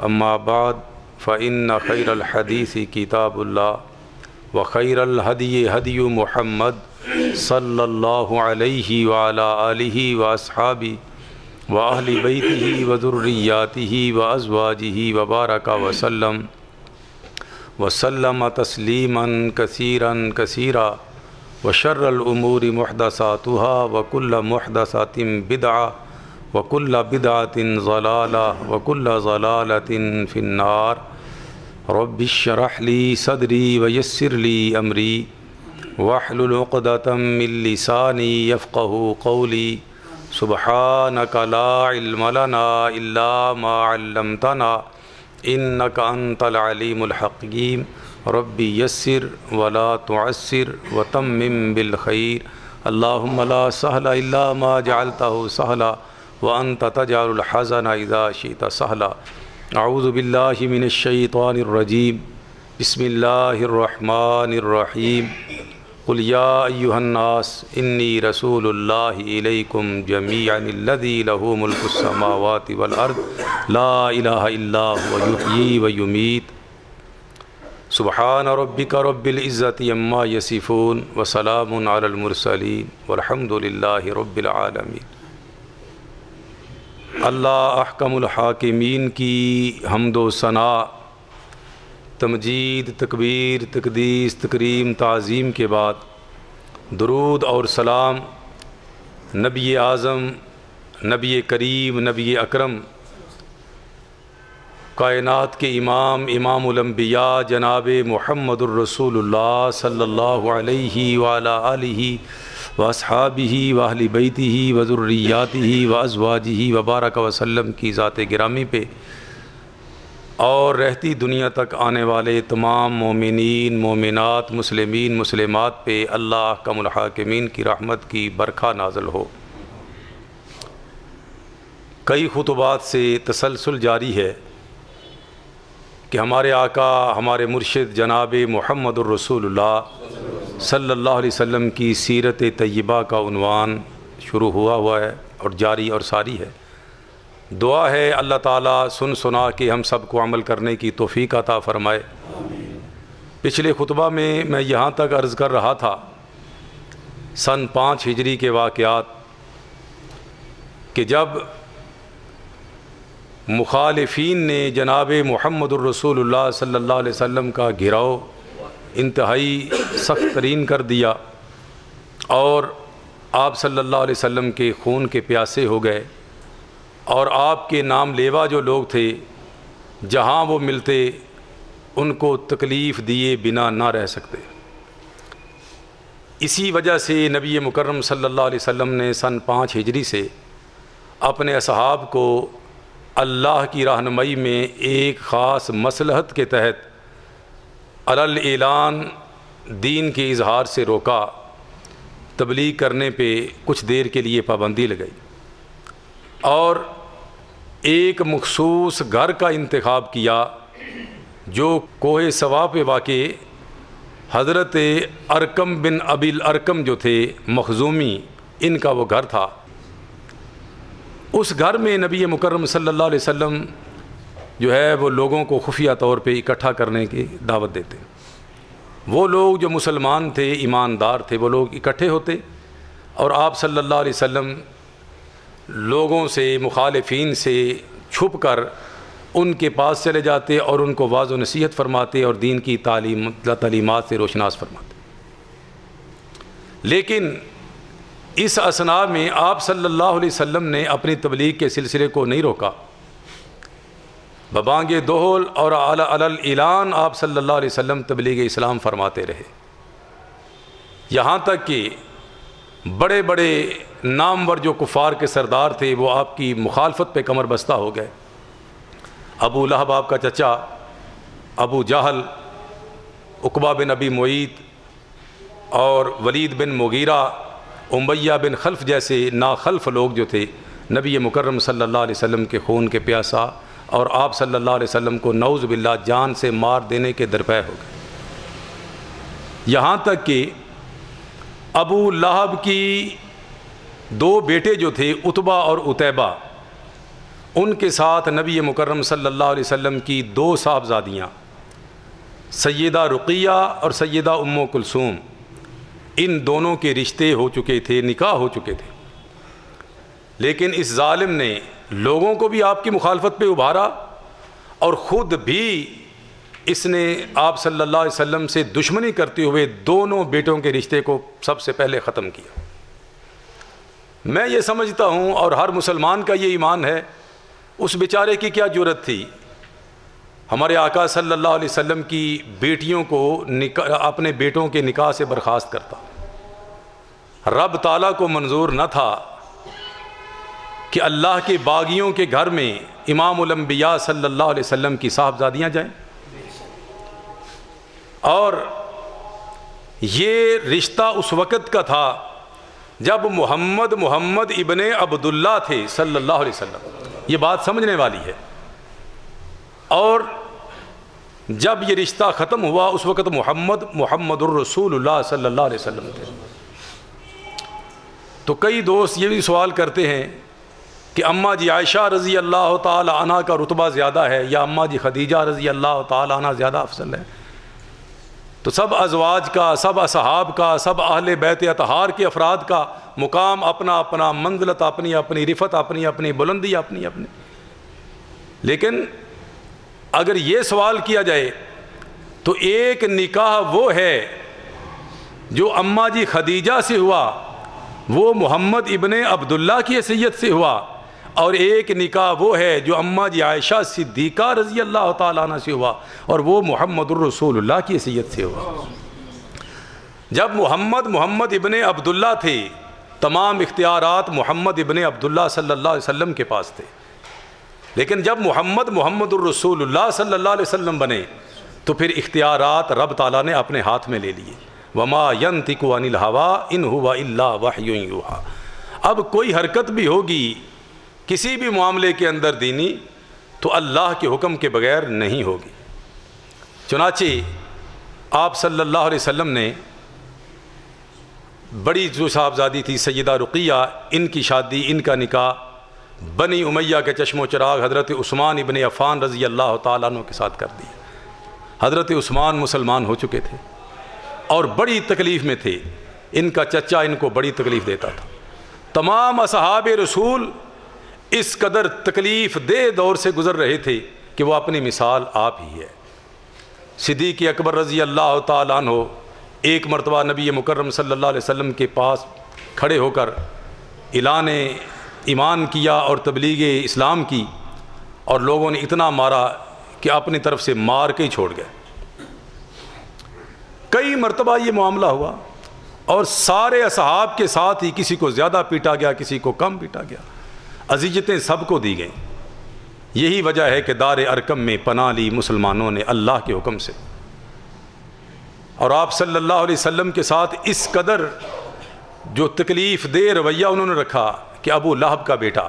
اما بعد فإن خير الحديث كتاب الله وخير الهدي هدي محمد صلى الله عليه وعلى آله وأصحابه وأهل بيته وذرياته وأزواجه وبارك وسلم تسليما كثيرا كثيرا وشر الأمور محدثاتها وكل محدثة بدعة وكل بدعة ضلالة وكل ضلالة في النار رب اشرح لي صدري ويسر لي أمري واحلل عقدة من لساني يفقهوا قولي سبحانك لا علم لنا إلا ما علمتنا إنك أنت العليم الحكيم رب يسر ولا تعسر وتمم بالخير اللهم لا سهل إلا ما جعلته سهلا وأنت تجعل الحزن إذا شئت سهلا أعوذ بالله من الشيطان الرجيم بسم الله الرحمن الرحيم قل يا أيها الناس إني رسول الله إليكم جميعا الذي له ملك السماوات والأرض لا إله إلا هو يحيي ويميت سبحان ربك رب العزة عما يصفون وسلام على المرسلين والحمد لله رب العالمين۔ اللہ احکم الحاکمین کی حمد و ثنا، تمجید، تکبیر، تقدیس، تکریم، تعظیم کے بعد درود اور سلام نبی اعظم، نبی کریم، نبی اکرم، کائنات کے امام، امام الانبیاء جناب محمد الرسول اللہ صلی اللہ علیہ وعلیٰ آلہ واصحابہ واہل بیتہ وذریاتہ وازواجہ وبارک وسلم کی ذات گرامی پہ اور رہتی دنیا تک آنے والے تمام مومنین، مومنات، مسلمین، مسلمات پہ اللہ احکم الحاکمین کی رحمت کی برکھا نازل ہو۔ کئی خطبات سے تسلسل جاری ہے کہ ہمارے آقا، ہمارے مرشد جناب محمد الرسول اللہ صلی اللہ علیہ وسلم کی سیرت طیبہ کا عنوان شروع ہوا ہے اور جاری اور ساری ہے۔ دعا ہے اللہ تعالیٰ سن سنا کہ ہم سب کو عمل کرنے کی توفیق عطا فرمائے۔ پچھلے خطبہ میں یہاں تک عرض کر رہا تھا سن 5 ہجری کے واقعات کہ جب مخالفین نے جناب محمد الرسول اللہ صلی اللہ علیہ وسلم کا گھیراؤ انتہائی سخت ترین کر دیا اور آپ صلی اللہ علیہ وسلم کے خون کے پیاسے ہو گئے، اور آپ کے نام لیوا جو لوگ تھے جہاں وہ ملتے ان کو تکلیف دیے بنا نہ رہ سکتے۔ اسی وجہ سے نبی مکرم صلی اللہ علیہ وسلم نے سن 5 ہجری سے اپنے اصحاب کو اللہ کی رہنمائی میں ایک خاص مصلحت کے تحت علی اعلان دین کے اظہار سے روکا، تبلیغ کرنے پہ کچھ دیر کے لیے پابندی لگائی اور ایک مخصوص گھر کا انتخاب کیا جو کوہ صوا پہ واقع حضرت ارقم بن ابی الارقم جو تھے مخزومی، ان کا وہ گھر تھا۔ اس گھر میں نبی مکرم صلی اللہ علیہ وسلم جو ہے وہ لوگوں کو خفیہ طور پہ اکٹھا کرنے کی دعوت دیتے۔ وہ لوگ جو مسلمان تھے، ایماندار تھے، وہ لوگ اکٹھے ہوتے اور آپ صلی اللہ علیہ وسلم لوگوں سے، مخالفین سے چھپ کر ان کے پاس چلے جاتے اور ان کو واعظ و نصیحت فرماتے اور دین کی تعلیمات سے روشناس فرماتے۔ لیکن اس اثناء میں آپ صلی اللہ علیہ وسلم نے اپنی تبلیغ کے سلسلے کو نہیں روکا۔ ببانگ دہل اور علی الاعلان آپ صلی اللہ علیہ وسلم تبلیغ اسلام فرماتے رہے، یہاں تک کہ بڑے بڑے نامور جو کفار کے سردار تھے وہ آپ کی مخالفت پہ کمر بستہ ہو گئے۔ ابو لہب آپ کا چچا، ابو جہل، عقبہ بن ابی معیط اور ولید بن مغیرہ، امیہ بن خلف جیسے ناخلف لوگ جو تھے نبی مکرم صلی اللہ علیہ وسلم کے خون کے پیاسا اور آپ صلی اللہ علیہ وسلم کو نعوذ باللہ جان سے مار دینے کے درپے ہو گئے۔ یہاں تک کہ ابو لہب کی دو بیٹے جو تھے عتبہ اور عتیبہ، ان کے ساتھ نبی مکرم صلی اللہ علیہ وسلم کی 2 صاحبزادیاں سیدہ رقیہ اور سیدہ ام کلثوم، ان دونوں کے رشتے ہو چکے تھے، نکاح ہو چکے تھے، لیکن اس ظالم نے لوگوں کو بھی آپ کی مخالفت پہ ابھارا اور خود بھی اس نے آپ صلی اللہ علیہ وسلم سے دشمنی کرتے ہوئے دونوں بیٹوں کے رشتے کو سب سے پہلے ختم کیا۔ میں یہ سمجھتا ہوں اور ہر مسلمان کا یہ ایمان ہے، اس بیچارے کی کیا جرأت تھی ہمارے آقا صلی اللہ علیہ وسلم کی بیٹیوں کو اپنے بیٹوں کے نکاح سے برخاست کرتا۔ رب تعالیٰ کو منظور نہ تھا کہ اللہ کے باغیوں کے گھر میں امام الانبیاء صلی اللہ علیہ وسلم کی صاحبزادیاں جائیں، اور یہ رشتہ اس وقت کا تھا جب محمد ابن عبداللہ تھے صلی اللہ علیہ وسلم، یہ بات سمجھنے والی ہے، اور جب یہ رشتہ ختم ہوا اس وقت محمد الرسول اللہ صلی اللہ علیہ وسلم تھے۔ تو کئی دوست یہ بھی سوال کرتے ہیں کہ اماں جی عائشہ رضی اللہ تعالی عنہ کا رتبہ زیادہ ہے یا اماں جی خدیجہ رضی اللہ تعالی عنہ زیادہ افضل ہے؟ تو سب ازواج کا، سب اصحاب کا، سب اہل بیت اطہار کے افراد کا مقام اپنا اپنا، منزلت اپنی اپنی، رفعت اپنی اپنی، بلندی اپنی اپنی، لیکن اگر یہ سوال کیا جائے تو ایک نکاح وہ ہے جو اماں جی خدیجہ سے ہوا، وہ محمد ابن عبداللہ کی حیثیت سے ہوا، اور ایک نکاح وہ ہے جو اماں جی عائشہ صدیقہ رضی اللہ تعالیٰ عنہ سے ہوا، اور وہ محمد الرسول اللہ کی حیثیت سے ہوا۔ جب محمد ابن عبداللہ تھے، تمام اختیارات محمد ابن عبداللہ صلی اللہ علیہ وسلم کے پاس تھے، لیکن جب محمد الرسول اللہ صلی اللہ علیہ وسلم بنے تو پھر اختیارات رب تعالیٰ نے اپنے ہاتھ میں لے لیے۔ وما ينطق عن الهوى ان هو الا وحی یوحی۔ اب کوئی حرکت بھی ہوگی کسی بھی معاملے کے اندر دینی تو اللہ کے حکم کے بغیر نہیں ہوگی۔ چنانچہ آپ صلی اللہ علیہ وسلم نے بڑی جو صاحبزادی تھی سیدہ رقیہ، ان کی شادی، ان کا نکاح بنی امیہ کے چشم و چراغ حضرت عثمان ابن عفان رضی اللہ تعالیٰ عنہ کے ساتھ کر دیا۔ حضرت عثمان مسلمان ہو چکے تھے اور بڑی تکلیف میں تھے، ان کا چچا ان کو بڑی تکلیف دیتا تھا۔ تمام اصحاب رسول اس قدر تکلیف دہ دور سے گزر رہے تھے کہ وہ اپنی مثال آپ ہی ہے۔ صدیق اکبر رضی اللہ تعالیٰ عنہ ایک مرتبہ نبی مکرم صلی اللہ علیہ وسلم کے پاس کھڑے ہو کر اعلان ایمان کیا اور تبلیغ اسلام کی، اور لوگوں نے اتنا مارا کہ اپنی طرف سے مار کے ہی چھوڑ گئے۔ کئی مرتبہ یہ معاملہ ہوا اور سارے اصحاب کے ساتھ ہی کسی کو زیادہ پیٹا گیا، کسی کو کم پیٹا گیا، اذیتیں سب کو دی گئیں۔ یہی وجہ ہے کہ دار ارکم میں پناہ لی مسلمانوں نے اللہ کے حکم سے، اور آپ صلی اللہ علیہ وسلم کے ساتھ اس قدر جو تکلیف دہ رویہ انہوں نے رکھا کہ ابو لہب کا بیٹا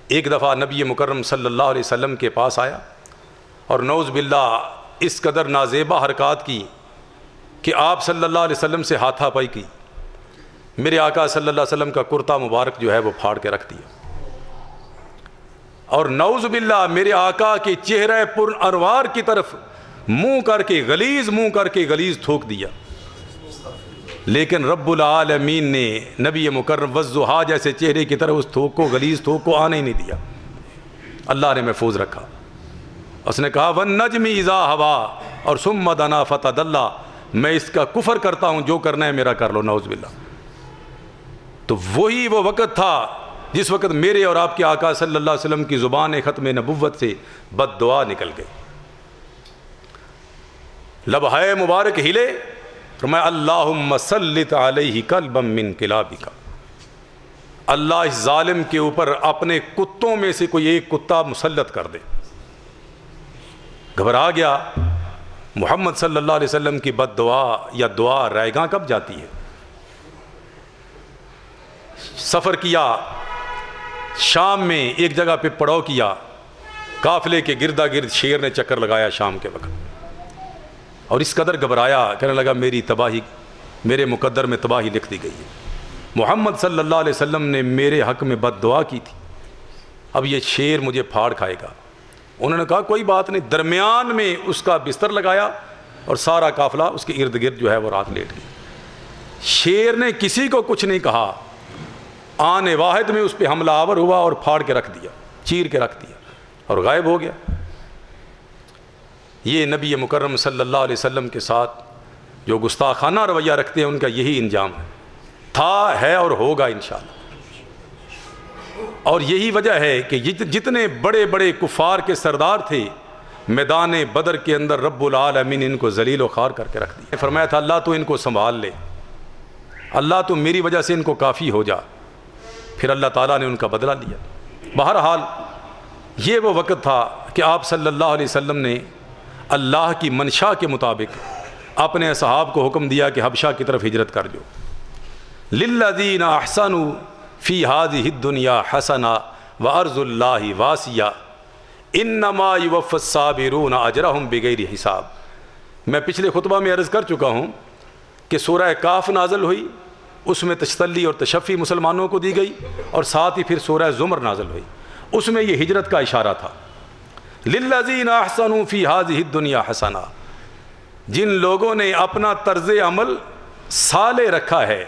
ایک دفعہ نبی مکرم صلی اللہ علیہ وسلم کے پاس آیا اور نعوذ باللہ اس قدر نازیبہ حرکات کی کہ آپ صلی اللہ علیہ وسلم سے ہاتھا پائی کی۔ میرے آقا صلی اللہ علیہ وسلم کا کرتا مبارک جو ہے وہ پھاڑ کے رکھ دیا، اور نعوذ باللہ میرے آقا کے چہرہ پر انوار کی طرف منہ کر کے غلیظ تھوک دیا، لیکن رب العالمین نے نبی مکرم والضحیٰ جیسے چہرے کی طرف اس غلیظ تھوک کو آنے ہی نہیں دیا، اللہ نے محفوظ رکھا۔ اس نے کہا وَالنَّجْمِ إِذَا هَوَىٰ، اور ثُمَّ دَنَا فَتَدَلَّىٰ، میں اس کا کفر کرتا ہوں، جو کرنا ہے میرا کر لو، نعوذ باللہ۔ تو وہی وہ وقت تھا جس وقت میرے اور آپ کے آقا صلی اللہ علیہ وسلم کی زبان ختم نبوت سے بد دعا نکل گئی، لبہائے مبارک ہلے، فرمایا اللہم سلط علیہ کلبا من کلابک، اللہ اس ظالم کے اوپر اپنے کتوں میں سے کوئی ایک کتا مسلط کر دے۔ گھبرا گیا، محمد صلی اللہ علیہ وسلم کی بد دعا یا دعا رائے گاں کب جاتی ہے۔ سفر کیا، شام میں ایک جگہ پہ پڑاؤ کیا، قافلے کے گردا گرد شیر نے چکر لگایا شام کے وقت، اور اس قدر گھبرایا، کہنے لگا میری تباہی، میرے مقدر میں تباہی لکھ دی گئی ہے۔ محمد صلی اللہ علیہ وسلم نے میرے حق میں بد دعا کی تھی، اب یہ شیر مجھے پھاڑ کھائے گا۔ انہوں نے کہا کوئی بات نہیں، درمیان میں اس کا بستر لگایا اور سارا قافلہ اس کے ارد گرد جو ہے وہ رات لیٹ گیا۔ شیر نے کسی کو کچھ نہیں کہا، آنے واحد میں اس پہ حملہ آور ہوا اور پھاڑ کے رکھ دیا، چیر کے رکھ دیا اور غائب ہو گیا۔ یہ نبی مکرم صلی اللہ علیہ وسلم کے ساتھ جو گستاخانہ رویہ رکھتے ہیں ان کا یہی انجام ہے، تھا، ہے اور ہوگا انشاءاللہ۔ اور یہی وجہ ہے کہ جتنے بڑے بڑے کفار کے سردار تھے، میدان بدر کے اندر رب العالمین ان کو ذلیل و خوار کر کے رکھ دیا۔ فرمایا تھا اللہ تو ان کو سنبھال لے، اللہ تو میری وجہ سے ان کو کافی ہو جا۔ پھر اللہ تعالیٰ نے ان کا بدلہ لیا۔ بہرحال یہ وہ وقت تھا کہ آپ صلی اللہ علیہ وسلم نے اللہ کی منشا کے مطابق اپنے اصحاب کو حکم دیا کہ حبشہ کی طرف ہجرت کر جو۔ للذین احسنوا فی ہذہ الدنیا حسنہ وارض اللہ واسعہ انما یوفی الصابرون اجرہم بغیر حساب۔ میں پچھلے خطبہ میں عرض کر چکا ہوں کہ سورہ کاف نازل ہوئی، اس میں تسلی اور تشفی مسلمانوں کو دی گئی، اور ساتھ ہی پھر سورہ زمر نازل ہوئی، اس میں یہ ہجرت کا اشارہ تھا۔ للذین احسنوا فی ہذہ الدنیا حسنہ، جن لوگوں نے اپنا طرز عمل صالح رکھا ہے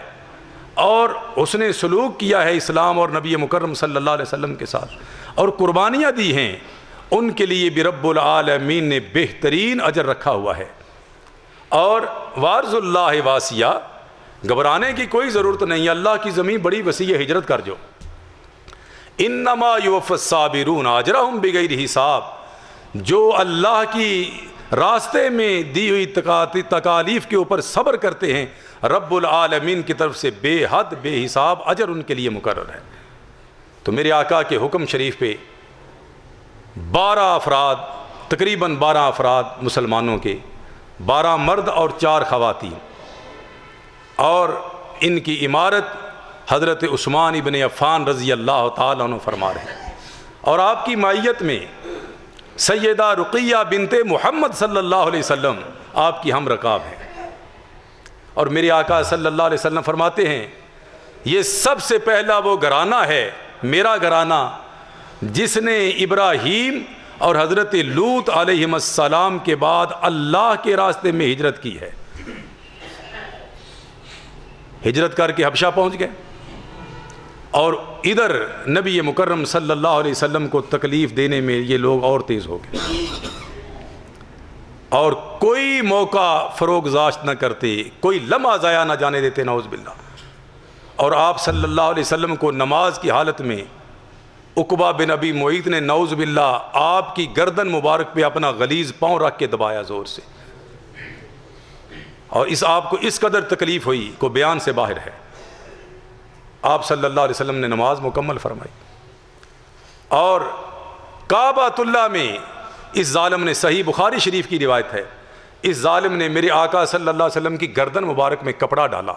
اور اس نے سلوک کیا ہے اسلام اور نبی مکرم صلی اللہ علیہ وسلم کے ساتھ اور قربانیاں دی ہیں، ان کے لیے بھی رب العالمین نے بہترین اجر رکھا ہوا ہے۔ اور وارض اللہ واسعہ، گھبرانے کی کوئی ضرورت نہیں، اللہ کی زمین بڑی وسیع ہے، ہجرت کر جو۔ انما یوفی الصابرون اجرہم بغیر حساب، جو اللہ کی راستے میں دی ہوئی تکالیف کے اوپر صبر کرتے ہیں، رب العالمین کی طرف سے بے حد بے حساب اجر ان کے لیے مقرر ہے۔ تو میرے آقا کے حکم شریف پہ 12 افراد، تقریباً 12 افراد مسلمانوں کے، 12 مرد اور 4 خواتین، اور ان کی عمارت حضرت عثمان ابن عفان رضی اللہ تعالیٰ عنہ فرما رہے ہیں، اور آپ کی معیت میں سیدہ رقیہ بنت محمد صلی اللہ علیہ وسلم آپ کی ہم رکاب ہیں۔ اور میرے آقا صلی اللہ علیہ وسلم فرماتے ہیں یہ سب سے پہلا وہ گھرانہ ہے، میرا گھرانہ، جس نے ابراہیم اور حضرت لوط علیہ السلام کے بعد اللہ کے راستے میں ہجرت کی ہے۔ ہجرت کر کے حبشہ پہنچ گئے، اور ادھر نبی مکرم صلی اللہ علیہ وسلم کو تکلیف دینے میں یہ لوگ اور تیز ہو گئے، اور کوئی موقع فروگزاشت نہ کرتے، کوئی لمحہ ضائع نہ جانے دیتے، نعوذ باللہ۔ اور آپ صلی اللہ علیہ وسلم کو نماز کی حالت میں عقبہ بن ابی معیط نے نعوذ باللہ آپ کی گردن مبارک پہ اپنا غلیظ پاؤں رکھ کے دبایا زور سے، اور آپ کو اس قدر تکلیف ہوئی کو بیان سے باہر ہے۔ آپ صلی اللہ علیہ وسلم نے نماز مکمل فرمائی، اور کعبۃ اللہ میں اس ظالم نے، صحیح بخاری شریف کی روایت ہے، اس ظالم نے میرے آقا صلی اللہ علیہ وسلم کی گردن مبارک میں کپڑا ڈالا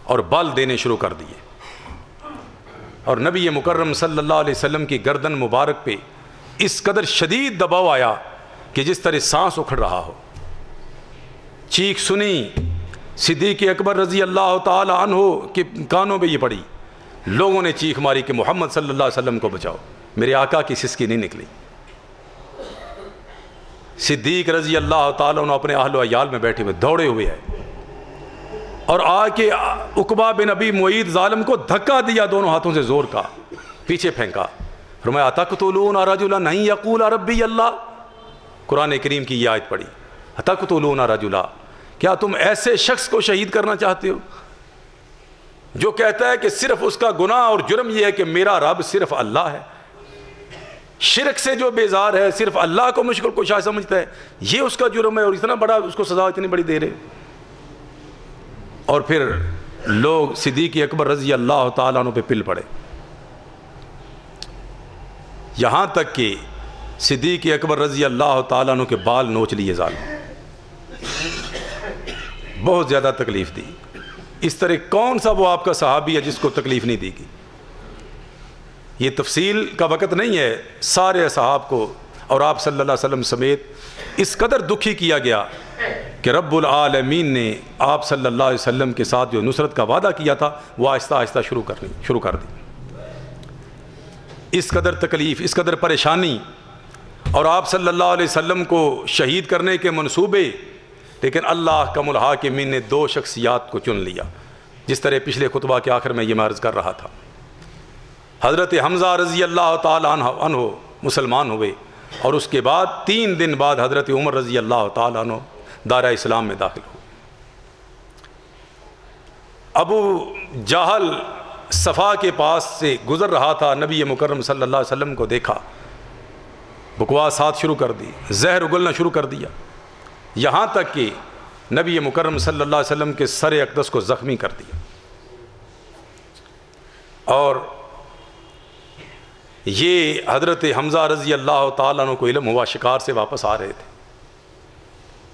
اور بل دینے شروع کر دیے، اور نبی مکرم صلی اللہ علیہ وسلم کی گردن مبارک پہ اس قدر شدید دباؤ آیا کہ جس طرح سانس اکھڑ رہا ہو۔ چیخ سنی، صدیق اکبر رضی اللہ تعالی عنہ کے کانوں پہ یہ پڑی، لوگوں نے چیخ ماری کہ محمد صلی اللہ علیہ وسلم کو بچاؤ۔ میرے آقا کی سسکی نہیں نکلی۔ صدیق رضی اللہ تعالیٰ عنہ اپنے اہل و عیال میں بیٹھے ہوئے دوڑے ہوئے ہیں، اور آ کے عقبہ بن ابی معیط ظالم کو دھکا دیا دونوں ہاتھوں سے زور کا، پیچھے پھینکا، فرمایا اتقتلون رجلا ان یقول ربی اللہ، قرآن کریم کی یہ آیت پڑھی، اتقتلون رجلا، کیا تم ایسے شخص کو شہید کرنا چاہتے ہو جو کہتا ہے کہ صرف اس کا گناہ اور جرم یہ ہے کہ میرا رب صرف اللہ ہے، شرک سے جو بیزار ہے، صرف اللہ کو مشکل کشا سمجھتا ہے، یہ اس کا جرم ہے، اور اتنا بڑا اس کو سزا اتنی بڑی دے رہے۔ اور پھر لوگ صدیق اکبر رضی اللہ تعالیٰ عنہ پہ پل پڑے، یہاں تک کہ صدیق اکبر رضی اللہ تعالیٰ عنہ کے بال نوچ لیے ظالم، بہت زیادہ تکلیف دی۔ اس طرح کون سا وہ آپ کا صحابی ہے جس کو تکلیف نہیں دی گئی؟ یہ تفصیل کا وقت نہیں ہے، سارے اصحاب کو اور آپ صلی اللہ علیہ وسلم سمیت اس قدر دکھی کیا گیا کہ رب العالمین نے آپ صلی اللہ علیہ وسلم کے ساتھ جو نصرت کا وعدہ کیا تھا وہ آہستہ آہستہ شروع کر دی۔ اس قدر تکلیف، اس قدر پریشانی، اور آپ صلی اللہ علیہ وسلم کو شہید کرنے کے منصوبے، لیکن اللہ کا الحاکمین نے دو شخصیات کو چن لیا، جس طرح پچھلے خطبہ کے آخر میں یہ میں عرض کر رہا تھا۔ حضرت حمزہ رضی اللہ تعالیٰ عنہ مسلمان ہوئے، اور اس کے بعد 3 دن بعد حضرت عمر رضی اللہ تعالیٰ عنہ دائرہ اسلام میں داخل ہوئے۔ ابو جہل صفا کے پاس سے گزر رہا تھا، نبی مکرم صلی اللہ علیہ وسلم کو دیکھا، بکواسات شروع کر دی، زہر اگلنا شروع کر دیا، یہاں تک کہ نبی مکرم صلی اللہ علیہ وسلم کے سر اقدس کو زخمی کر دیا۔ اور یہ حضرت حمزہ رضی اللہ تعالیٰ عنہ کو علم ہوا، شکار سے واپس آ رہے تھے،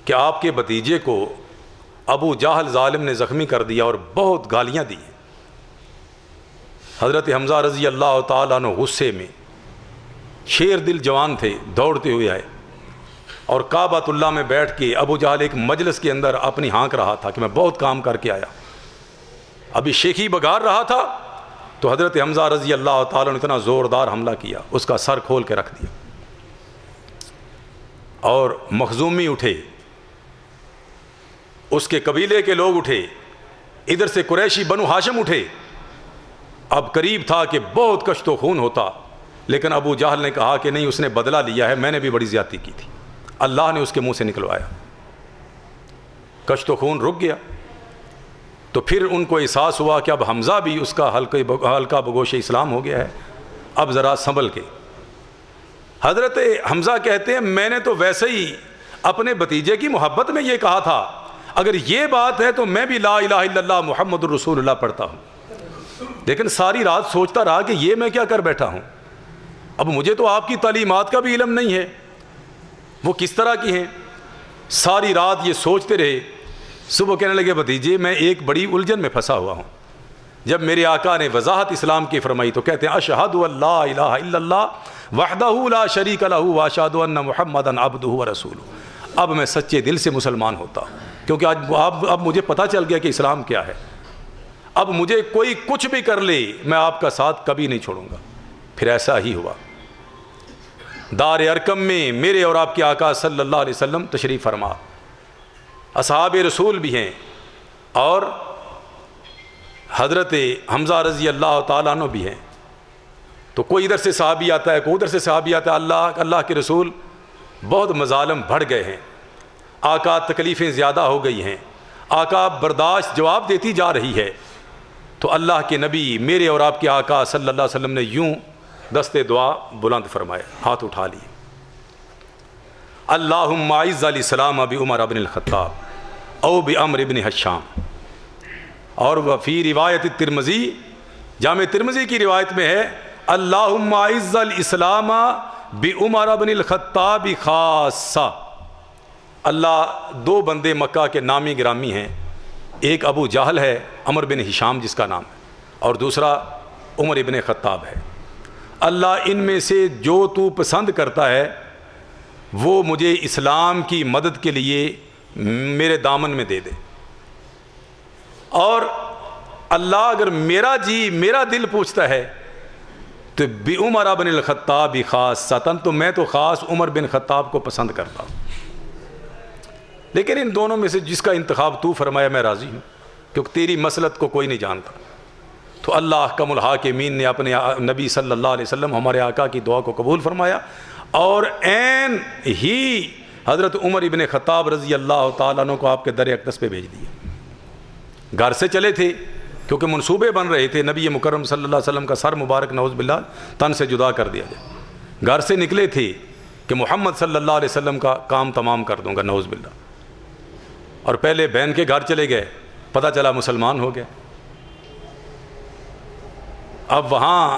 کہ آپ کے بھتیجے کو ابو جہل ظالم نے زخمی کر دیا اور بہت گالیاں دی۔ حضرت حمزہ رضی اللہ تعالیٰ عنہ غصے میں، شیر دل جوان تھے، دوڑتے ہوئے آئے اور کعبۃ اللہ میں بیٹھ کے ابو جہل ایک مجلس کے اندر اپنی ہانک رہا تھا کہ میں بہت کام کر کے آیا، ابھی شیخی بگار رہا تھا، تو حضرت حمزہ رضی اللہ تعالیٰ نے اتنا زوردار حملہ کیا، اس کا سر کھول کے رکھ دیا، اور مخزومی اٹھے، اس کے قبیلے کے لوگ اٹھے، ادھر سے قریشی بنو ہاشم اٹھے۔ اب قریب تھا کہ بہت کشت و خون ہوتا، لیکن ابو جہل نے کہا کہ نہیں، اس نے بدلہ لیا ہے، میں نے بھی بڑی زیادتی کی تھی، اللہ نے اس کے منہ سے نکلوایا، کشت و خون رک گیا۔ تو پھر ان کو احساس ہوا کہ اب حمزہ بھی اس کا حلقہ بگوش اسلام ہو گیا ہے، اب ذرا سنبھل کے۔ حضرت حمزہ کہتے ہیں میں نے تو ویسے ہی اپنے بھتیجے کی محبت میں یہ کہا تھا، اگر یہ بات ہے تو میں بھی لا الہ الا اللہ محمد الرسول اللہ پڑھتا ہوں، لیکن ساری رات سوچتا رہا کہ یہ میں کیا کر بیٹھا ہوں، اب مجھے تو آپ کی تعلیمات کا بھی علم نہیں ہے، وہ کس طرح کی ہیں۔ ساری رات یہ سوچتے رہے، صبح کہنے لگے بھتیجے میں ایک بڑی الجھن میں پھنسا ہوا ہوں۔ جب میرے آقا نے وضاحت اسلام کی فرمائی تو کہتے ہیں اشہد ان لا الہ الا اللہ وحدہ لا شریک لہ واشہد ان محمدا عبدہ ورسولہ، اب میں سچے دل سے مسلمان ہوتا ہوں، کیونکہ اب مجھے پتہ چل گیا کہ اسلام کیا ہے، اب مجھے کوئی کچھ بھی کر لے میں آپ کا ساتھ کبھی نہیں چھوڑوں گا۔ پھر ایسا ہی ہوا، دار ارقم میں میرے اور آپ کے آقا صلی اللہ علیہ وسلم تشریف فرما، اصحاب رسول بھی ہیں، اور حضرت حمزہ رضی اللہ تعالیٰ عنہ بھی ہیں، تو کوئی ادھر سے صحابی آتا ہے، کوئی ادھر سے صحابی آتا ہے، اللہ کے رسول بہت مظالم بڑھ گئے ہیں، آقا تکلیفیں زیادہ ہو گئی ہیں، آقا برداشت جواب دیتی جا رہی ہے، تو اللہ کے نبی میرے اور آپ کے آقا صلی اللہ علیہ وسلم نے یوں دستے دعا بلند فرمائے، ہاتھ اٹھا لیے، اللہم اعز الاسلام بعمر بن الخطاب او بعمر بن حشام۔ اور وفی روایت ترمذی، جامع ترمذی کی روایت میں ہے اللہم اعز الاسلام بعمر بن الخطاب خاصہ۔ اللہ دو بندے مکہ کے نامی گرامی ہیں، ایک ابو جہل ہے عمر بن ہشام جس کا نام ہے، اور دوسرا عمر بن خطاب ہے، اللہ ان میں سے جو تو پسند کرتا ہے وہ مجھے اسلام کی مدد کے لیے میرے دامن میں دے دے، اور اللہ اگر میرا جی میرا دل پوچھتا ہے تو بعمر بن الخطاب خاصۃ، تو میں تو خاص عمر بن خطاب کو پسند کرتا ہوں، لیکن ان دونوں میں سے جس کا انتخاب تو فرمایا میں راضی ہوں، کیونکہ تیری مسلط کو کوئی نہیں جانتا۔ تو اللہ احکم الحاکمین نے اپنے نبی صلی اللہ علیہ وسلم ہمارے آقا کی دعا کو قبول فرمایا، اور عین ہی حضرت عمر ابن خطاب رضی اللہ تعالیٰ عنہ کو آپ کے در اقدس پہ بھیج دیا۔ گھر سے چلے تھے کیونکہ منصوبے بن رہے تھے، نبی مکرم صلی اللہ علیہ وسلم کا سر مبارک نعوذ باللہ تن سے جدا کر دیا جائے، گھر سے نکلے تھے کہ محمد صلی اللہ علیہ وسلم کا کام تمام کر دوں گا نعوذ باللہ، اور پہلے بہن کے گھر چلے گئے، پتہ چلا مسلمان ہو گئے، اب وہاں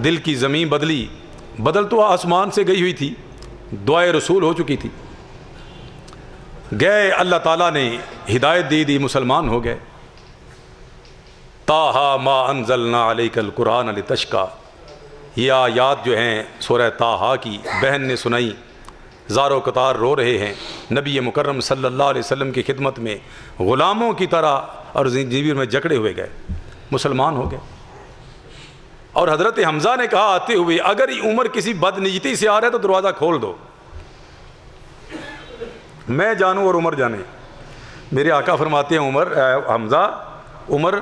دل کی زمین بدل تو آسمان سے گئی ہوئی تھی، دعائے رسول ہو چکی تھی، گئے اللہ تعالیٰ نے ہدایت دی، مسلمان ہو گئے۔ طٰہٰ ما انزلنا علیک القرآن لتشقیٰ، یہ آیات جو ہیں سورہ طٰہٰ کی بہن نے سنائی، زار و قطار رو رہے ہیں، نبی مکرم صلی اللہ علیہ وسلم کی خدمت میں غلاموں کی طرح اور زنجیر میں جکڑے ہوئے گئے، مسلمان ہو گئے۔ اور حضرت حمزہ نے کہا آتے ہوئے اگر عمر کسی بدنیتی سے آ رہا ہے تو دروازہ کھول دو، میں جانوں اور عمر جانے۔ میرے آقا فرماتے ہیں حمزہ عمر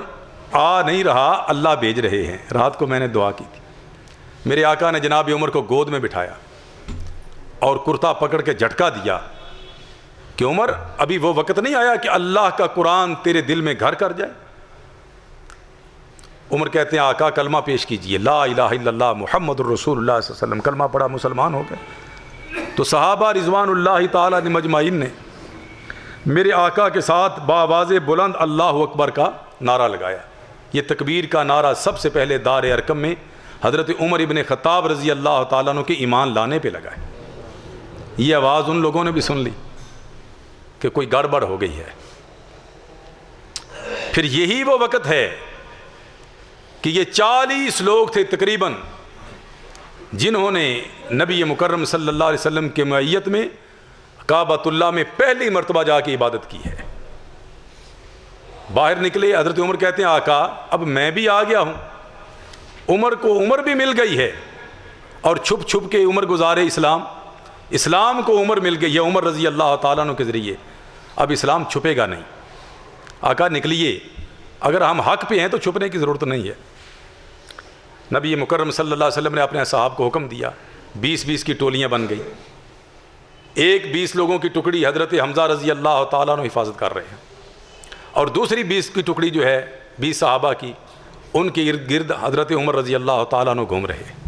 آ نہیں رہا، اللہ بھیج رہے ہیں۔ رات کو میں نے دعا کی تھی، میرے آقا نے جناب عمر کو گود میں بٹھایا اور کرتا پکڑ کے جھٹکا دیا کہ عمر ابھی وہ وقت نہیں آیا کہ اللہ کا قرآن تیرے دل میں گھر کر جائے۔ عمر کہتے ہیں آقا کلمہ پیش کیجئے، لا الہ الا اللہ محمد الرسول اللہ صلی اللہ علیہ وسلم، کلمہ پڑھا مسلمان ہو گئے۔ تو صحابہ رضوان اللہ تعالیٰ مجمعین نے میرے آقا کے ساتھ بآواز بلند اللہ اکبر کا نعرہ لگایا۔ یہ تکبیر کا نعرہ سب سے پہلے دار ارقم میں حضرت عمر ابن خطاب رضی اللہ تعالیٰ عنہ کے ایمان لانے پہ لگائے۔ یہ آواز ان لوگوں نے بھی سن لی کہ کوئی گڑبڑ ہو گئی ہے۔ پھر یہی وہ وقت ہے کہ یہ 40 لوگ تھے تقریباً جنہوں نے نبی مکرم صلی اللہ علیہ وسلم کے معیت میں کعبۃ اللہ میں پہلی مرتبہ جا کے عبادت کی ہے۔ باہر نکلے، حضرت عمر کہتے ہیں آقا اب میں بھی آ گیا ہوں، عمر کو عمر بھی مل گئی ہے، اور چھپ چھپ کے عمر گزارے اسلام کو عمر مل گئی ہے عمر رضی اللہ تعالیٰ عنہ کے ذریعے، اب اسلام چھپے گا نہیں۔ آقا نکلیے، اگر ہم حق پہ ہیں تو چھپنے کی ضرورت نہیں ہے۔ نبی مکرم صلی اللہ علیہ وسلم نے اپنے اصحاب کو حکم دیا، 20 کی ٹولیاں بن گئی، ایک 20 لوگوں کی ٹکڑی حضرت حمزہ رضی اللہ تعالیٰ عنہ حفاظت کر رہے ہیں، اور دوسری 20 کی ٹکڑی جو ہے 20 صحابہ کی، ان کے ارد گرد حضرت عمر رضی اللہ تعالیٰ عنہ گھوم رہے ہیں۔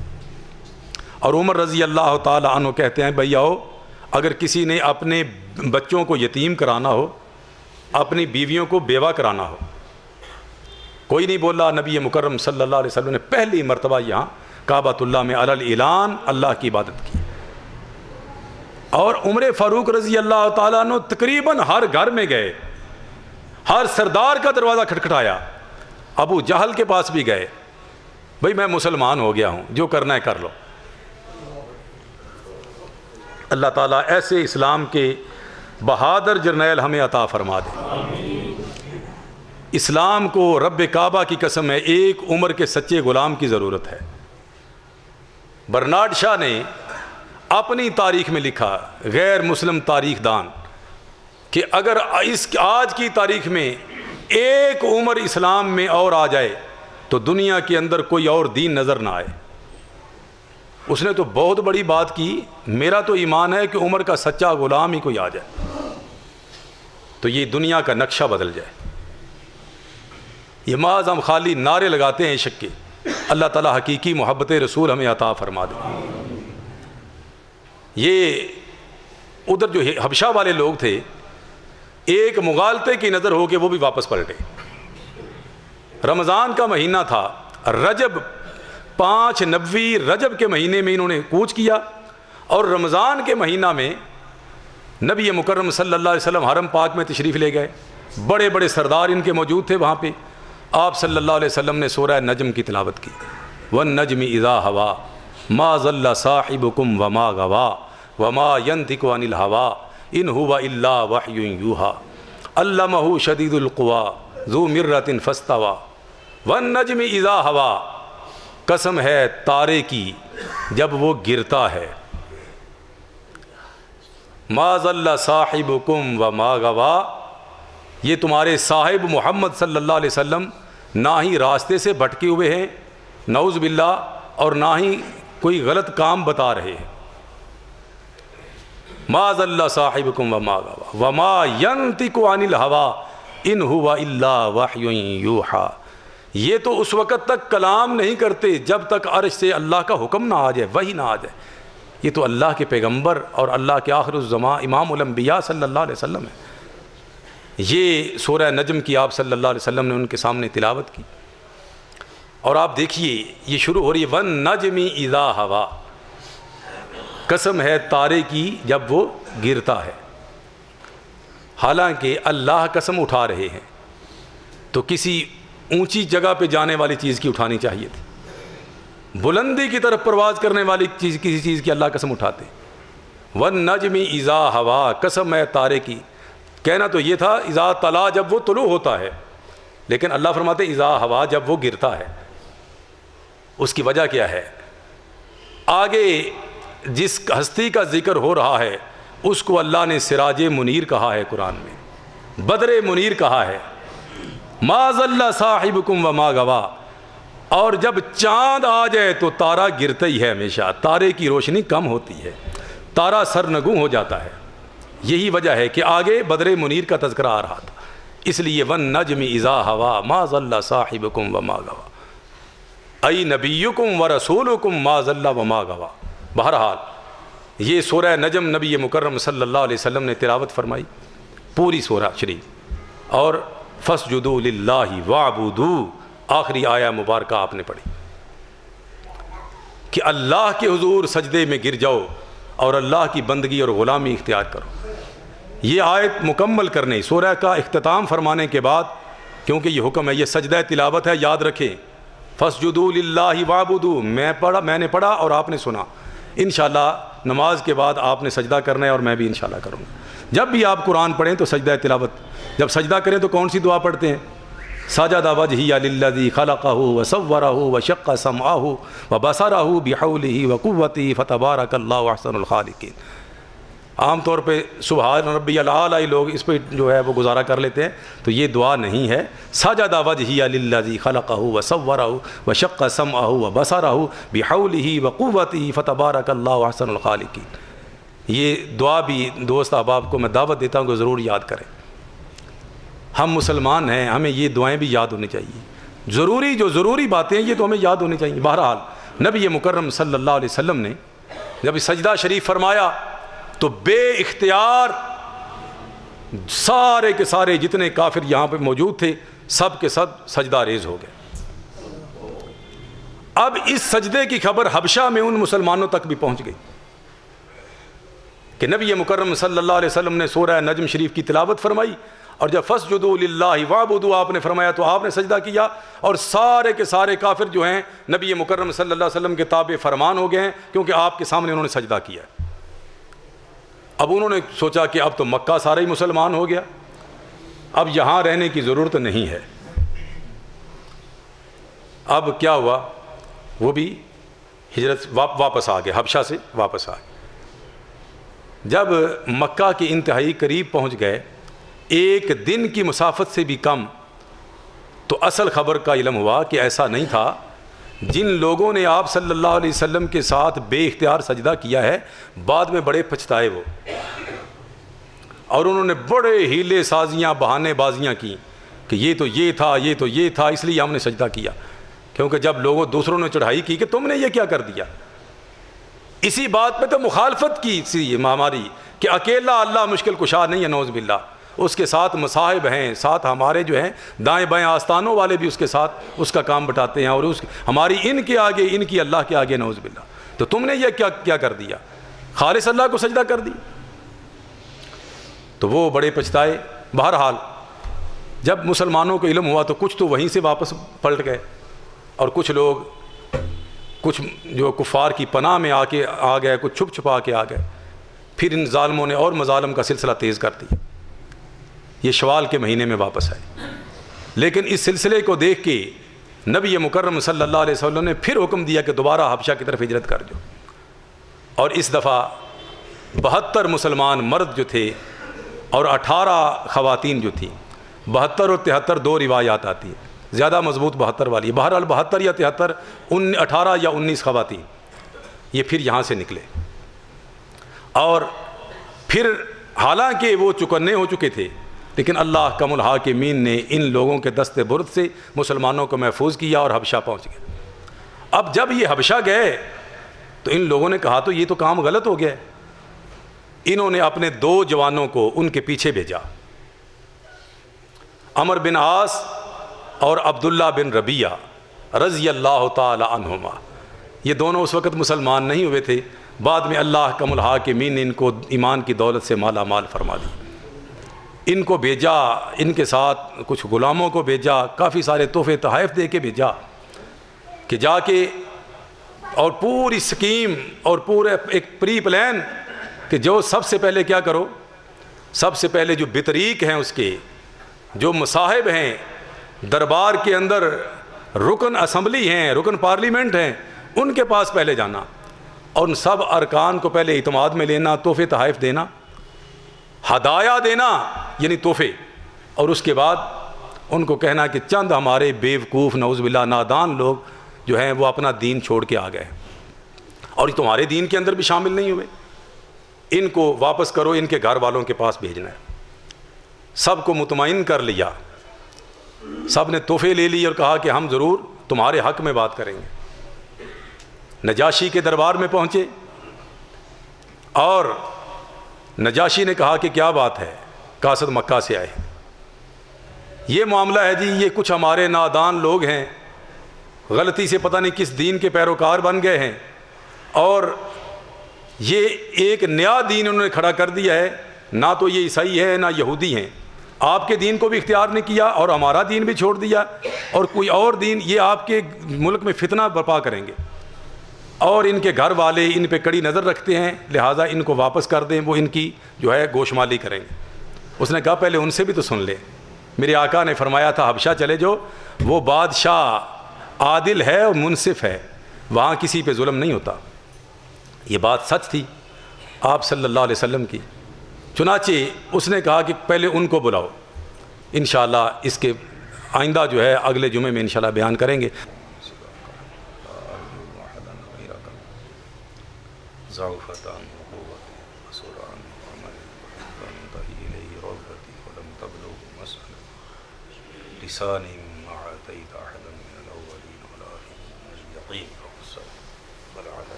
اور عمر رضی اللہ تعالیٰ عنہ کہتے ہیں بھائی آؤ، اگر کسی نے اپنے بچوں کو یتیم کرانا ہو، اپنی بیویوں کو بیوہ کرانا ہو، کوئی نہیں بولا۔ نبی مکرم صلی اللہ علیہ وسلم نے پہلی مرتبہ یہاں کعبۃ اللہ میں علی الاعلان اللہ کی عبادت کی۔ اور عمر فاروق رضی اللہ تعالیٰ عنہ تقریباً ہر گھر میں گئے، ہر سردار کا دروازہ کھٹکھٹایا، ابو جہل کے پاس بھی گئے، بھائی میں مسلمان ہو گیا ہوں، جو کرنا ہے کر لو۔ اللہ تعالیٰ ایسے اسلام کے بہادر جرنیل ہمیں عطا فرما دے۔ اسلام کو رب کعبہ کی قسم ہے ایک عمر کے سچے غلام کی ضرورت ہے۔ برنارڈ شاہ نے اپنی تاریخ میں لکھا، غیر مسلم تاریخ دان، کہ اگر آج کی تاریخ میں ایک عمر اسلام میں اور آ جائے تو دنیا کے اندر کوئی اور دین نظر نہ آئے۔ اس نے تو بہت بڑی بات کی، میرا تو ایمان ہے کہ عمر کا سچا غلام ہی کوئی آ جائے تو یہ دنیا کا نقشہ بدل جائے۔ یہ محض ہم خالی نعرے لگاتے ہیں عشق کے، اللہ تعالیٰ حقیقی محبت رسول ہمیں عطا فرما دے۔ یہ ادھر جو حبشہ والے لوگ تھے، ایک مغالطے کی نظر ہو کے وہ بھی واپس پلٹے۔ رمضان کا مہینہ تھا، رجب 5 رجب کے مہینے میں انہوں نے کوچ کیا، اور رمضان کے مہینہ میں نبی مکرم صلی اللہ علیہ وسلم حرم پاک میں تشریف لے گئے، بڑے بڑے سردار ان کے موجود تھے وہاں پہ۔ آپ صلی اللہ علیہ وسلم نے سورہ نجم کی تلاوت کی، وَالنَّجْمِ إِذَا هَوَىٰ مَا ضَلَّ صَاحِبُكُمْ وَمَا غَوَىٰ وَمَا يَنطِقُ عَنِ الْهَوَىٰ إِنْ هُوَ إِلَّا وَحْيٌ يُوحَىٰ عَلَّمَهُ شَدِيدُ الْقُوَىٰ ذُو مِرَّةٍ فَاسْتَوَىٰ وَالنَّجْمِ إِذَا هَوَىٰ، قسم ہے تارے کی جب وہ گرتا ہے، مَا ضَلَّ صَاحِبُكُمْ وَمَا غَوَىٰ، یہ تمہارے صاحب محمد صلی اللہ علیہ وسلم نہ ہی راستے سے بھٹکے ہوئے ہیں نعوذ باللہ، اور نہ ہی کوئی غلط کام بتا رہے ہیں۔ ما ضل صاحبکم وما غویٰ وما ینطق عن الہویٰ ان ہوا الا وحی یوحیٰ، یہ تو اس وقت تک کلام نہیں کرتے جب تک عرش سے اللہ کا حکم نہ آ جائے، وحی نہ آ جائے۔ یہ تو اللہ کے پیغمبر اور اللہ کے آخر الزمان امام الانبیاء صلی اللہ علیہ وسلم ہے۔ یہ سورہ نجم کی آپ صلی اللہ علیہ وسلم نے ان کے سامنے تلاوت کی، اور آپ دیکھیے یہ شروع ہو رہی ہے وَالنَّجْمِ إِذَا هَوَىٰ، قسم ہے تارے کی جب وہ گرتا ہے۔ حالانکہ اللہ قسم اٹھا رہے ہیں تو کسی اونچی جگہ پہ جانے والی چیز کی اٹھانی چاہیے تھی، بلندی کی طرف پرواز کرنے والی چیز کسی چیز کی اللہ قسم اٹھاتے۔ وَالنَّجْمِ إِذَا هَوَىٰ، قسم ہے تارے کی، کہنا تو یہ تھا اذا طلع، جب وہ طلوع ہوتا ہے، لیکن اللہ فرماتے اذا ہوا، جب وہ گرتا ہے۔ اس کی وجہ کیا ہے؟ آگے جس ہستی کا ذکر ہو رہا ہے اس کو اللہ نے سراج منیر کہا ہے، قرآن میں بدر منیر کہا ہے، ما ضل صاحبکم وما غوا۔ اور جب چاند آ جائے تو تارا گرتا ہی ہے، ہمیشہ تارے کی روشنی کم ہوتی ہے، تارا سرنگوں ہو جاتا ہے۔ یہی وجہ ہے کہ آگے بدر منیر کا تذکرہ آ رہا تھا، اس لیے والنجم اذا ہوا ما ضل صاحبکم وما غوا ای نبیکم ورسولکم ما ضل وما غوا۔ بہرحال یہ سورہ نجم نبی مکرم صلی اللہ علیہ وسلم نے تلاوت فرمائی، پوری سورہ شریف، اور فاسجدوا للہ واعبدوا، آخری آیہ مبارکہ آپ نے پڑھی کہ اللہ کے حضور سجدے میں گر جاؤ اور اللہ کی بندگی اور غلامی اختیار کرو۔ یہ آیت مکمل کرنے، سورہ کا اختتام فرمانے کے بعد، کیونکہ یہ حکم ہے، یہ سجدہ تلاوت ہے، یاد رکھیں، فاسجدوا للہ واعبدوا، میں نے پڑھا اور آپ نے سنا، انشاءاللہ نماز کے بعد آپ نے سجدہ کرنا ہے اور میں بھی انشاءاللہ کروں گا۔ جب بھی آپ قرآن پڑھیں تو سجدہ تلاوت، جب سجدہ کریں تو کون سی دعا پڑھتے ہیں؟ سجد وجہی للذی خلقہ وصورہ وشق سمعہ وبصرہ بحولہ وقوتہ فتبارک اللہ احسن الخالقین۔ عام طور پہ سبحان ربی الاعلی لوگ اس پہ جو ہے وہ گزارا کر لیتے ہیں، تو یہ دعا نہیں ہے۔ سجد وجہی للذی خلقہ وصورہ وشق سمعہ وبصرہ بحولہ وقوتہ فتبارک اللہ احسن الخالقین۔ یہ دعا بھی دوست احباب کو میں دعوت دیتا ہوں کہ ضرور یاد کریں۔ ہم مسلمان ہیں، ہمیں یہ دعائیں بھی یاد ہونی چاہیے، جو ضروری باتیں ہیں یہ تو ہمیں یاد ہونی چاہیے۔ بہرحال نبی مکرم صلی اللہ علیہ وسلم نے جب سجدہ شریف فرمایا تو بے اختیار سارے کے سارے جتنے کافر یہاں پہ موجود تھے سب کے سب سجدہ ریز ہو گئے۔ اب اس سجدے کی خبر حبشہ میں ان مسلمانوں تک بھی پہنچ گئی کہ نبی مکرم صلی اللہ علیہ وسلم نے سورہ نجم شریف کی تلاوت فرمائی، اور جب فاسجدوا للہ واعبدوا آپ نے فرمایا تو آپ نے سجدہ کیا، اور سارے کے سارے کافر جو ہیں نبی مکرم صلی اللہ علیہ وسلم کے تابع فرمان ہو گئے ہیں، کیونکہ آپ کے سامنے انہوں نے سجدہ کیا ہے۔ اب انہوں نے سوچا کہ اب تو مکہ سارا ہی مسلمان ہو گیا، اب یہاں رہنے کی ضرورت نہیں ہے۔ اب کیا ہوا؟ وہ بھی ہجرت واپس آ گئے، حبشہ سے واپس آ گئے۔ جب مکہ کے انتہائی قریب پہنچ گئے، ایک دن کی مسافت سے بھی کم، تو اصل خبر کا علم ہوا کہ ایسا نہیں تھا۔ جن لوگوں نے آپ صلی اللہ علیہ وسلم کے ساتھ بے اختیار سجدہ کیا ہے، بعد میں بڑے پچھتائے وہ، اور انہوں نے بڑے ہیلے سازیاں بہانے بازیاں کی کہ یہ تو یہ تھا، یہ تو یہ تھا، اس لیے ہم نے سجدہ کیا۔ کیونکہ جب لوگوں دوسروں نے چڑھائی کی کہ تم نے یہ کیا کر دیا، اسی بات پہ تو مخالفت کی سی ہماری کہ اکیلا اللہ مشکل کشا نہیں ہے، نعوذ باللہ، اس کے ساتھ مصاحب ہیں، ساتھ ہمارے جو ہیں دائیں بائیں آستانوں والے بھی اس کے ساتھ اس کا کام بٹاتے ہیں، اور ہماری ان کے آگے، ان کی اللہ کے آگے، نعوذ باللہ۔ تو تم نے یہ کیا کر دیا، خالص اللہ کو سجدہ کر دی؟ تو وہ بڑے پچھتائے۔ بہرحال جب مسلمانوں کو علم ہوا تو کچھ تو وہیں سے واپس پلٹ گئے، اور کچھ لوگ کچھ جو کفار کی پناہ میں آ گئے، کچھ چھپ چھپا کے آ گئے۔ پھر ان ظالموں نے اور مظالم کا سلسلہ تیز کر دیا، یہ شوال کے مہینے میں واپس آئے۔ لیکن اس سلسلے کو دیکھ کے نبی مکرم صلی اللہ علیہ وسلم نے پھر حکم دیا کہ دوبارہ حبشہ کی طرف ہجرت کر جاؤ، اور اس دفعہ 72 مسلمان مرد جو تھے اور 18 خواتین جو تھیں، 72 اور 73 دو روایات آتی ہیں، زیادہ مضبوط 72 والی ہے، بہرحال 72 یا 73، 18 یا 19 خواتین یہ پھر یہاں سے نکلے۔ اور پھر حالانکہ وہ چکنے ہو چکے تھے، لیکن اللہ کم الحاکمین نے ان لوگوں کے دست برد سے مسلمانوں کو محفوظ کیا اور حبشہ پہنچ گئے۔ اب جب یہ حبشہ گئے تو ان لوگوں نے کہا تو یہ تو کام غلط ہو گیا ہے۔ انہوں نے اپنے 2 جوانوں کو ان کے پیچھے بھیجا، عمر بن عاص اور عبداللہ بن ربیعہ رضی اللہ تعالی عنہما۔ یہ دونوں اس وقت مسلمان نہیں ہوئے تھے، بعد میں اللہ کم الحاکمین نے ان کو ایمان کی دولت سے مالا مال فرما دی۔ ان کو بھیجا، ان کے ساتھ کچھ غلاموں کو بھیجا، کافی سارے تحفے تحائف دے کے بھیجا کہ جا کے، اور پوری سکیم اور پورے ایک پری پلان کہ جو سب سے پہلے کیا کرو، سب سے پہلے جو بطریق ہیں، اس کے جو مصاحب ہیں دربار کے اندر، رکن اسمبلی ہیں، رکن پارلیمنٹ ہیں، ان کے پاس پہلے جانا اور ان سب ارکان کو پہلے اعتماد میں لینا، تحفے تحائف دینا، ہدایہ دینا یعنی تحفے، اور اس کے بعد ان کو کہنا کہ چند ہمارے بیوقوف نعوذ باللہ نادان لوگ جو ہیں وہ اپنا دین چھوڑ کے آ گئے اور یہ تمہارے دین کے اندر بھی شامل نہیں ہوئے، ان کو واپس کرو، ان کے گھر والوں کے پاس بھیجنا ہے۔ سب کو مطمئن کر لیا، سب نے تحفے لے لی اور کہا کہ ہم ضرور تمہارے حق میں بات کریں گے۔ نجاشی کے دربار میں پہنچے اور نجاشی نے کہا کہ کیا بات ہے، قاصد مکہ سے آئے، یہ معاملہ ہے جی، یہ کچھ ہمارے نادان لوگ ہیں، غلطی سے پتہ نہیں کس دین کے پیروکار بن گئے ہیں اور یہ ایک نیا دین انہوں نے کھڑا کر دیا ہے، نہ تو یہ عیسائی ہے نہ یہودی ہیں، آپ کے دین کو بھی اختیار نہیں کیا اور ہمارا دین بھی چھوڑ دیا اور کوئی اور دین، یہ آپ کے ملک میں فتنہ برپا کریں گے اور ان کے گھر والے ان پہ کڑی نظر رکھتے ہیں، لہٰذا ان کو واپس کر دیں، وہ ان کی جو ہے گوشمالی کریں گے۔ اس نے کہا پہلے ان سے بھی تو سن لے، میرے آقا نے فرمایا تھا حبشہ چلے جو، وہ بادشاہ عادل ہے اور منصف ہے، وہاں کسی پہ ظلم نہیں ہوتا۔ یہ بات سچ تھی آپ صلی اللہ علیہ وسلم کی، چنانچہ اس نے کہا کہ پہلے ان کو بلاؤ، انشاءاللہ اس کے آئندہ جو ہے اگلے جمعے میں انشاءاللہ بیان کریں گے۔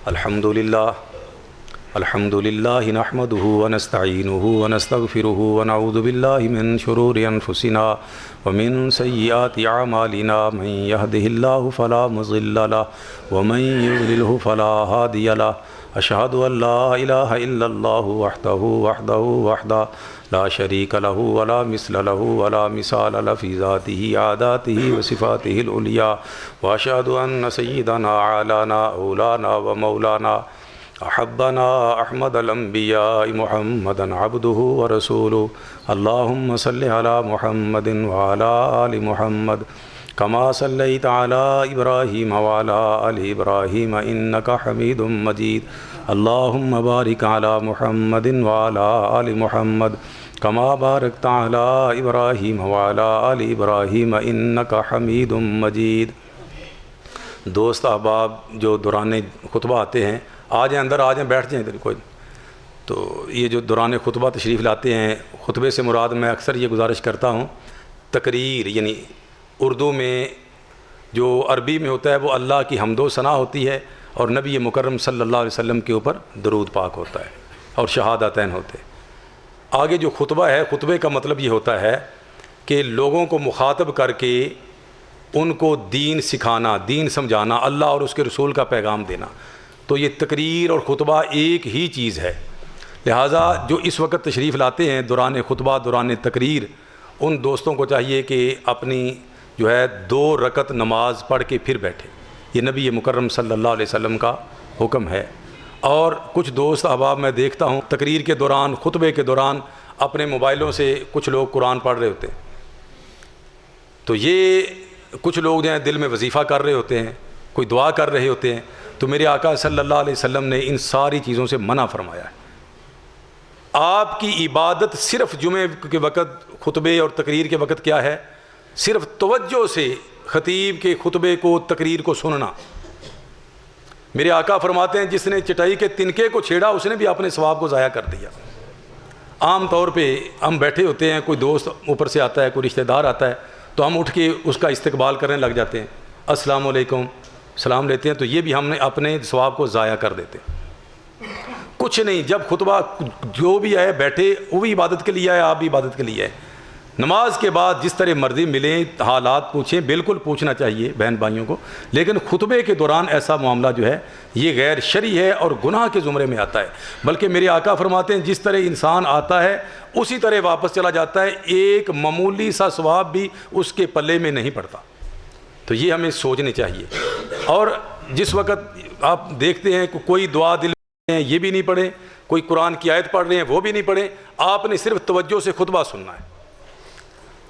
الحمد للہ نحمده ونستعینه ونستغفره ونعوذ باللہ من شرور انفسنا ومن سیئات اعمالنا، من يهده اللہ فلا مضل له ومن يضلل فلا هادی له، اشہد ان لا الہ الا اللہ وحدہ لا شریک له ولا مثل له ولا مثال له فی ذاته عاداته وصفاته العلیٰ، واشہد ان سیدنا اعلانا اولانا ومولانا احبنا احمد الانبیاء محمدا عبده ورسوله، اللہم صل علی محمد وعلی آل محمد کما صلیت علی ابراہیم وعلی آل ابراہیم انک حمید مجید، اللہم بارک علی محمد وعلی آل محمد کما بارکت علی ابراہیم وعلی آل ابراہیم انک حمید مجید۔ دوست احباب جو دوران خطبہ آتے ہیں، آ جائیں اندر، آ جائیں، بیٹھ جائیں ادھر کوئی، تو یہ جو دوران خطبہ تشریف لاتے ہیں، خطبے سے مراد میں اکثر یہ گزارش کرتا ہوں تقریر، یعنی اردو میں جو عربی میں ہوتا ہے وہ اللہ کی حمد و ثنا ہوتی ہے اور نبی مکرم صلی اللہ علیہ وسلم کے اوپر درود پاک ہوتا ہے اور شہادتین ہوتے ہیں۔ آگے جو خطبہ ہے، خطبے کا مطلب یہ ہوتا ہے کہ لوگوں کو مخاطب کر کے ان کو دین سکھانا، دین سمجھانا، اللہ اور اس کے رسول کا پیغام دینا، تو یہ تقریر اور خطبہ ایک ہی چیز ہے۔ لہٰذا جو اس وقت تشریف لاتے ہیں دوران خطبہ، دوران تقریر، ان دوستوں کو چاہیے کہ اپنی جو ہے 2 رکعت نماز پڑھ کے پھر بیٹھے، یہ نبی مکرم صلی اللہ علیہ وسلم کا حکم ہے۔ اور کچھ دوست احباب میں دیکھتا ہوں تقریر کے دوران، خطبے کے دوران اپنے موبائلوں سے کچھ لوگ قرآن پڑھ رہے ہوتے ہیں، تو یہ کچھ لوگ جو ہیں دل میں وظیفہ کر رہے ہوتے ہیں، کوئی دعا کر رہے ہوتے ہیں، تو میرے آقا صلی اللہ علیہ وسلم نے ان ساری چیزوں سے منع فرمایا ہے۔ آپ کی عبادت صرف جمعے کے وقت، خطبے اور تقریر کے وقت کیا ہے؟ صرف توجہ سے خطیب کے خطبے کو، تقریر کو سننا۔ میرے آقا فرماتے ہیں جس نے چٹائی کے تنکے کو چھیڑا اس نے بھی اپنے ثواب کو ضائع کر دیا۔ عام طور پہ ہم بیٹھے ہوتے ہیں، کوئی دوست اوپر سے آتا ہے، کوئی رشتہ دار آتا ہے، تو ہم اٹھ کے اس کا استقبال کرنے لگ جاتے ہیں، السلام علیکم، سلام لیتے ہیں، تو یہ بھی ہم نے اپنے ثواب کو ضائع کر دیتے ہیں۔ کچھ نہیں، جب خطبہ جو بھی آئے بیٹھے، وہ بھی عبادت کے لیے آئے، آپ بھی عبادت کے لیے آئے۔ نماز کے بعد جس طرح مرضی ملیں، حالات پوچھیں، بالکل پوچھنا چاہیے بہن بھائیوں کو، لیکن خطبے کے دوران ایسا معاملہ جو ہے یہ غیر شرعی ہے اور گناہ کے زمرے میں آتا ہے۔ بلکہ میرے آقا فرماتے ہیں جس طرح انسان آتا ہے اسی طرح واپس چلا جاتا ہے، ایک معمولی سا ثواب بھی اس کے پلے میں نہیں پڑتا۔ تو یہ ہمیں سوچنی چاہیے۔ اور جس وقت آپ دیکھتے ہیں کوئی دعا دل میں یہ بھی نہیں پڑھیں، کوئی قرآن کی آیت پڑھ رہے ہیں وہ بھی نہیں پڑھیں، آپ نے صرف توجہ سے خطبہ سننا ہے۔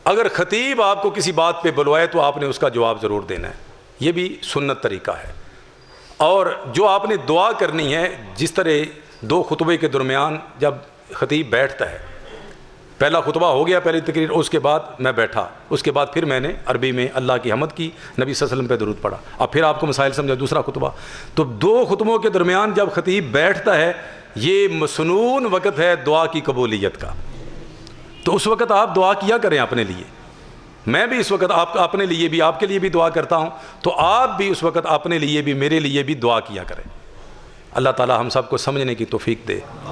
اگر خطیب آپ کو کسی بات پہ بلوائے تو آپ نے اس کا جواب ضرور دینا ہے، یہ بھی سنت طریقہ ہے۔ اور جو آپ نے دعا کرنی ہے، جس طرح 2 خطبے کے درمیان جب خطیب بیٹھتا ہے، پہلا خطبہ ہو گیا، پہلی تقریر، اس کے بعد میں بیٹھا، اس کے بعد پھر میں نے عربی میں اللہ کی حمد کی، نبی صلی اللہ علیہ وسلم پہ درود پڑھا، اب پھر آپ کو مسائل سمجھا، دوسرا خطبہ۔ تو 2 خطبوں کے درمیان جب خطیب بیٹھتا ہے، یہ مسنون وقت ہے دعا کی قبولیت کا۔ تو اس وقت آپ دعا کیا کریں اپنے لیے، میں بھی اس وقت اپنے لیے بھی، آپ کے لیے بھی دعا کرتا ہوں، تو آپ بھی اس وقت اپنے لیے بھی، میرے لیے بھی دعا کیا کریں۔ اللہ تعالی ہم سب کو سمجھنے کی توفیق دے۔